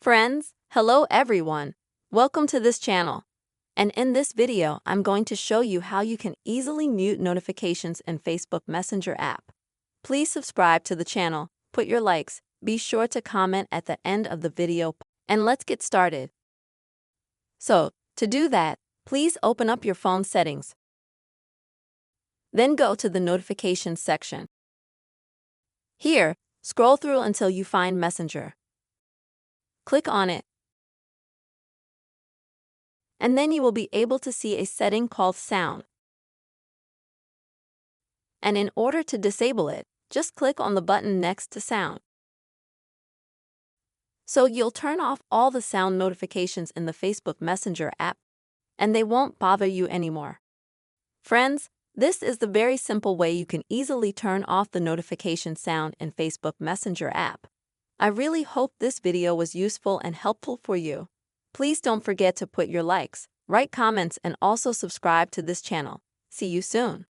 Friends, hello everyone. Welcome to this channel. And in this video, I'm going to show you how you can easily mute notifications in Facebook Messenger app. Please subscribe to the channel, put your likes, be sure to comment at the end of the video, and let's get started. So, to do that, please open up your phone settings. Then go to the notifications section. Here, scroll through until you find Messenger. Click on it. And then you will be able to see a setting called Sound. And in order to disable it, just click on the button next to Sound. So you'll turn off all the sound notifications in the Facebook Messenger app, and they won't bother you anymore. Friends, this is the very simple way you can easily turn off the notification sound in Facebook Messenger app. I really hope this video was useful and helpful for you. Please don't forget to put your likes, write comments, and also subscribe to this channel. See you soon.